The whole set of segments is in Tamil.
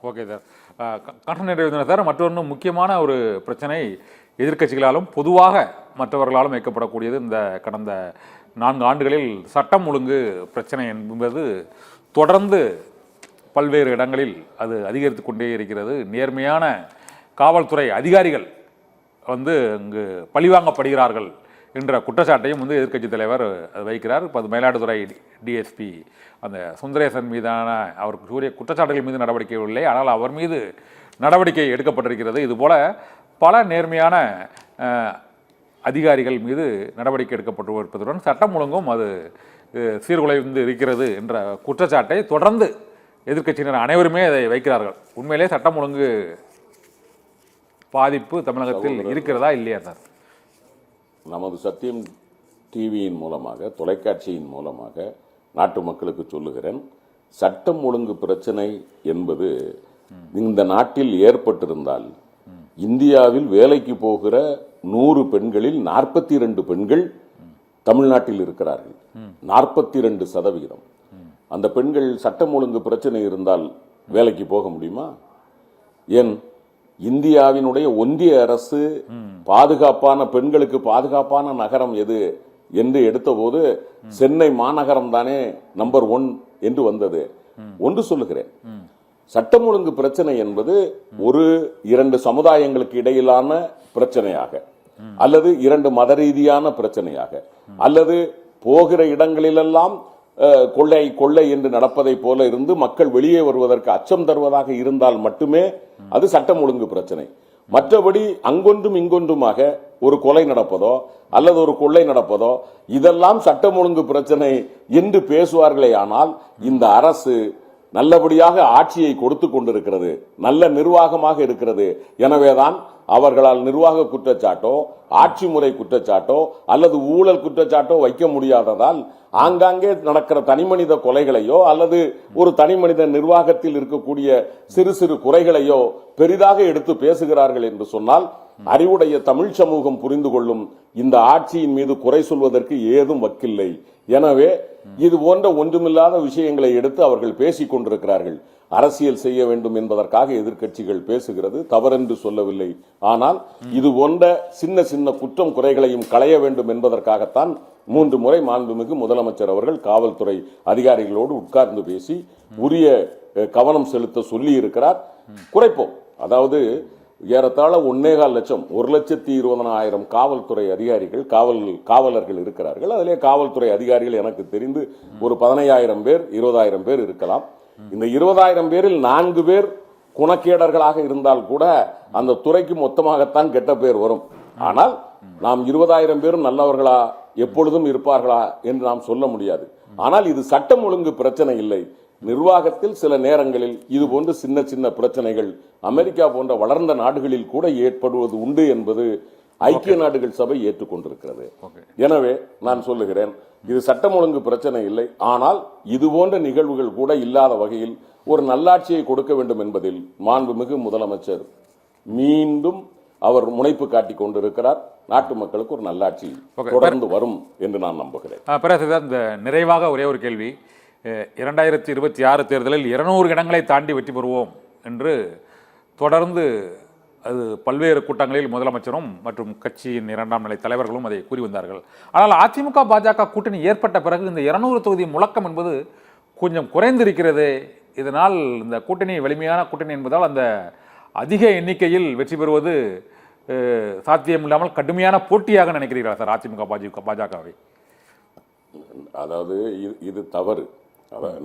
Okay sir. கண்டன நிறைவேற்றின சார். மற்றொன்று முக்கியமான ஒரு பிரச்சனை எதிர்க்கட்சிகளாலும் பொதுவாக மற்றவர்களாலும் வைக்கப்படக்கூடியது இந்த கடந்த 4 ஆண்டுகளில் சட்டம் ஒழுங்கு பிரச்சனை என்பது தொடர்ந்து பல்வேறு இடங்களில் அது அதிகரித்து கொண்டே இருக்கிறது. நேர்மையான காவல்துறை அதிகாரிகள் இங்கு பழிவாங்கப்படுகிறார்கள் என்ற குற்றச்சாட்டையும் எதிர்க்கட்சி தலைவர் வைக்கிறார். இப்போ அது மயிலாடுதுறை டிஎஸ்பி அந்த சுந்தரேசன் மீதான அவருக்கு கூறிய குற்றச்சாட்டுகள் மீது நடவடிக்கை இல்லை, ஆனால் அவர் மீது நடவடிக்கை எடுக்கப்பட்டிருக்கிறது. இதுபோல பல நேர்மையான அதிகாரிகள் மீது நடவடிக்கை எடுக்கப்பட்டு இருப்பதுடன் சட்டம் ஒழுங்கும் அது சீர்குலைந்து இருக்கிறது என்ற குற்றச்சாட்டை தொடர்ந்து எதிர்க்கட்சியினர் அனைவருமே அதை வைக்கிறார்கள். உண்மையிலே சட்டம் ஒழுங்கு பாதிப்பு தமிழகத்தில் இருக்கிறதா இல்லையா சார்? நமது சத்தியம் டிவியின் மூலமாக, தொலைக்காட்சியின் மூலமாக நாட்டு மக்களுக்கு சொல்லுகிறேன், சட்டம் ஒழுங்கு பிரச்சனை என்பது இந்த நாட்டில் ஏற்பட்டிருந்தால் இந்தியாவில் வேலைக்கு போகிற 100 பெண்களில் 42 பெண்கள் தமிழ்நாட்டில் இருக்கிறார்கள். 42%. அந்த பெண்கள் சட்டம் ஒழுங்கு பிரச்சனை இருந்தால் வேலைக்கு போக முடியுமா? ஏன் இந்தியாவினுடைய ஒன்றிய அரசு பாதுகாப்பான பெண்களுக்கு பாதுகாப்பான நகரம் எது என்று எடுத்தபோது சென்னை மாநகரம் தானே நம்பர் 1 என்று வந்தது. ஒன்று சொல்லுகிறேன், சட்டம் ஒழுங்கு பிரச்சனை என்பது 1-2 சமுதாயங்களுக்கு இடையிலான பிரச்சனையாக, அல்லது 2 மத ரீதியான பிரச்சனையாக, அல்லது போகிற இடங்களிலெல்லாம் கொள்ளை கொள்ளை என்று நடப்பதை போல இருந்து மக்கள் வெளியே வருவதற்கு அச்சம் தருவதாக இருந்தால் மட்டுமே அது சட்டம் ஒழுங்கு பிரச்சனை. மற்றபடி அங்கொன்றும் இங்கொன்றுமாக ஒரு கொலை நடப்பதோ அல்லது ஒரு கொள்ளை நடப்பதோ இதெல்லாம் சட்டம் ஒழுங்கு பிரச்சனை என்று பேசுவார்களே. ஆனால் இந்த அரசு நல்லபடியாக ஆட்சியை கொடுத்து கொண்டிருக்கிறது, நல்ல நிர்வாகமாக இருக்கிறது. எனவேதான் அவர்களால் நிர்வாக குற்றச்சாட்டோ ஆட்சி முறை குற்றச்சாட்டோ அல்லது ஊழல் குற்றச்சாட்டோ வைக்க முடியாததால் ஆங்காங்கே நடக்கிற தனிமனித கொலைகளையோ அல்லது ஒரு தனிமனித நிர்வாகத்தில் இருக்கக்கூடிய சிறு சிறு குறைகளையோ பெரிதாக எடுத்து பேசுகிறார்கள் என்று சொன்னால் அறிவுடைய தமிழ் சமூகம் புரிந்து கொள்ளும், இந்த ஆட்சியின் மீது குறை சொல்வதற்கு ஏதும் வக்கில்லை. எனவே இது போன்ற ஒன்றுமில்லாத விஷயங்களை எடுத்து அவர்கள் பேசிக் கொண்டிருக்கிறார்கள். அரசியல் செய்ய வேண்டும் என்பதற்காக எதிர்க்கட்சிகள் பேசுகிறது, தவறென்று சொல்லவில்லை. ஆனால் இது போன்ற சின்ன சின்ன குற்றம் குறைகளையும் களைய வேண்டும் என்பதற்காகத்தான் 3 முறை மாண்புமிகு முதலமைச்சர் அவர்கள் காவல்துறை அதிகாரிகளோடு உட்கார்ந்து பேசி உரிய கவனம் செலுத்த சொல்லி இருக்கிறார். குறைப்போம், அதாவது ஏறத்தாழ 1.25 லட்சம் 1,20,000 காவல்துறை அதிகாரிகள் காவலர்கள் இருக்கிறார்கள். அதிலே காவல்துறை அதிகாரிகள் எனக்கு தெரிந்து ஒரு 15,000 பேர் 20,000 பேர் இருக்கலாம். இந்த 20,000 பேரில் 4 பேர் குணக்கேடர்களாக இருந்தால் கூட அந்த துறைக்கு மொத்தமாகத்தான் கெட்ட பேர் வரும். ஆனால் நாம் 20,000 பேரும் நல்லவர்களா எப்பொழுதும் இருப்பார்களா என்று நாம் சொல்ல முடியாது. ஆனால் இது சட்டம் ஒழுங்கு பிரச்சனை இல்லை. நிர்வாகத்தில் சில நேரங்களில் இது போன்ற சின்ன சின்ன பிரச்சனைகள் அமெரிக்கா போன்ற வளர்ந்த நாடுகளில் கூட ஏற்படுவது உண்டு என்பது ஐக்கிய நாடுகள் சபை ஏற்றுக்கொண்டிருக்கிறது. எனவே நான் சொல்லுகிறேன், இது சட்டம் ஒழுங்கு பிரச்சனை இல்லை. ஆனால் இது போன்ற நிகழ்வுகள் கூட இல்லாத வகையில் ஒரு நல்லாட்சியை கொடுக்க வேண்டும் என்பதில் மாண்புமிகு முதலமைச்சர் மீண்டும் அவர் முனைப்பு காட்டிக் கொண்டிருக்கிறார். நாட்டு மக்களுக்கு ஒரு நல்லாட்சி தொடர்ந்து வரும் என்று நான் நம்புகிறேன். இந்த நிறைவாக ஒரே ஒரு கேள்வி, 2026 தேர்தலில் 200 இடங்களை தாண்டி வெற்றி பெறுவோம் என்று தொடர்ந்து அது பல்வேறு கூட்டங்களில் முதலமைச்சரும் மற்றும் கட்சியின் 2ஆம் நிலை தலைவர்களும் அதை கூறி வந்தார்கள். ஆனால் அதிமுக பாஜக கூட்டணி ஏற்பட்ட பிறகு இந்த 200 தொகுதி முழக்கம் என்பது கொஞ்சம் குறைந்திருக்கிறது. இதனால் இந்த கூட்டணி வலிமையான கூட்டணி என்பதால் அந்த அதிக எண்ணிக்கையில் வெற்றி பெறுவது சாத்தியம் இல்லாமல் கடுமையான போட்டியாக நினைக்கிறீர்களா சார் அதிமுக பாஜகவை? அதாவது இது தவறு.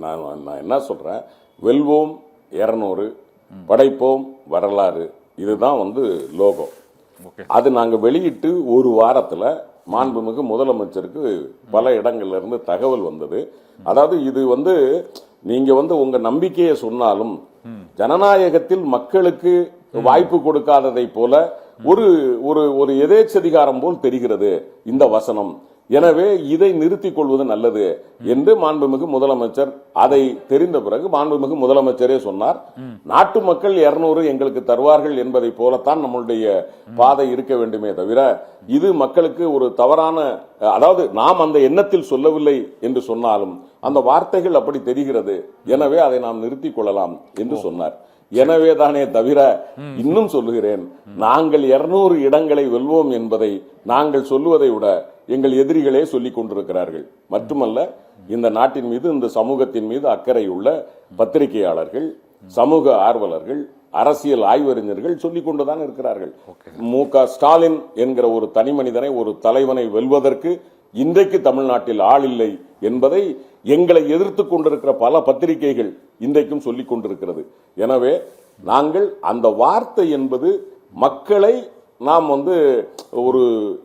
நான் என்ன சொல்றேன், வெல்வோம் 200, படைப்போம் வரலாறு, இதுதான் லோகோ. அது நாங்க வெளியிட்டு ஒரு வாரத்துல மாண்புமிகு முதலமைச்சருக்கு பல இடங்கள்ல இருந்து தகவல் வந்தது. அதாவது இது நீங்க உங்க நம்பிக்கையை சொன்னாலும் ஜனநாயகத்தில் மக்களுக்கு வாய்ப்பு கொடுக்காததை போல ஒரு எதேச்சதிகாரம் போல் தெரிகிறது இந்த வசனம். எனவே இதை நிறுத்திக் கொள்வது நல்லது என்று மாண்புமிகு முதலமைச்சர் அதை தெரிந்த பிறகு மாண்புமிகு முதலமைச்சரே சொன்னார், நாட்டு மக்கள் 200 எங்களுக்கு தருவார்கள் என்பதை போலத்தான் நம்மளுடைய பாதை இருக்க வேண்டுமே தவிர இது மக்களுக்கு ஒரு தவறான, அதாவது நாம் அந்த எண்ணத்தில் சொல்லவில்லை என்று சொன்னாலும் அந்த வார்த்தைகள் அப்படி தெரிகிறது. எனவே அதை நாம் நிறுத்திக் கொள்ளலாம் என்று சொன்னார். எனவே தானே தவிர இன்னும் சொல்லுகிறேன், நாங்கள் 200 இடங்களை வெல்வோம் என்பதை நாங்கள் சொல்லுவதை விட எங்கள் எதிரிகளே சொல்லிக் கொண்டிருக்கிறார்கள். மட்டுமல்ல, இந்த நாட்டின் மீது, இந்த சமூகத்தின் மீது அக்கறை உள்ள பத்திரிகையாளர்கள், சமூக ஆர்வலர்கள், அரசியல் ஆய்வறிஞர்கள் சொல்லிக் கொண்டுதான் இருக்கிறார்கள். மு.க. ஸ்டாலின் என்கிற ஒரு தனி மனிதனை, ஒரு தலைவனை வெல்வதற்கு இன்றைக்கு தமிழ்நாட்டில் ஆள் இல்லை என்பதை எங்களை எதிர்த்து கொண்டிருக்கிற பல பத்திரிகைகள் இன்றைக்கும் சொல்லிக் கொண்டிருக்கிறது. எனவே நாங்கள் அந்த வார்த்தை என்பது மக்களை நாம் ஒரு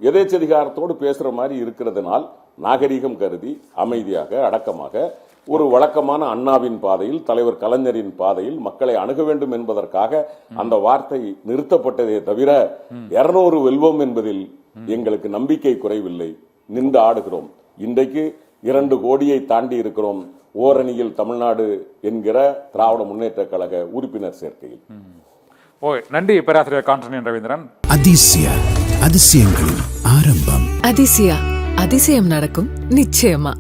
எதேச்சதிகாரத்தோடு பேசுற மாதிரி இருக்கிறதுனால் நாகரிகம் கருதி அமைதியாக, அடக்கமாக, ஒரு வழக்கமான அண்ணாவின் பாதையில், தலைவர் கலைஞரின் பாதையில் மக்களை அணுக வேண்டும் என்பதற்காக அந்த வார்த்தை நிறுத்தப்பட்டதே தவிர 200 வெல்வோம் என்பதில் எங்களுக்கு நம்பிக்கை குறைவில்லை. நின்று ஆடுகிறோம். இன்றைக்கு 2 கோடியை தாண்டி இருக்கிறோம் ஓரணியில் தமிழ்நாடு என்கிற திராவிட முன்னேற்ற கழக உறுப்பினர் சேர்க்கையில். நன்றி பேராசிரியர் கான்ஸ்டன்டைன் ரவீந்திரன். அதிசயங்களின் ஆரம்பம். அதிசயம் நடக்கும் நிச்சயமா.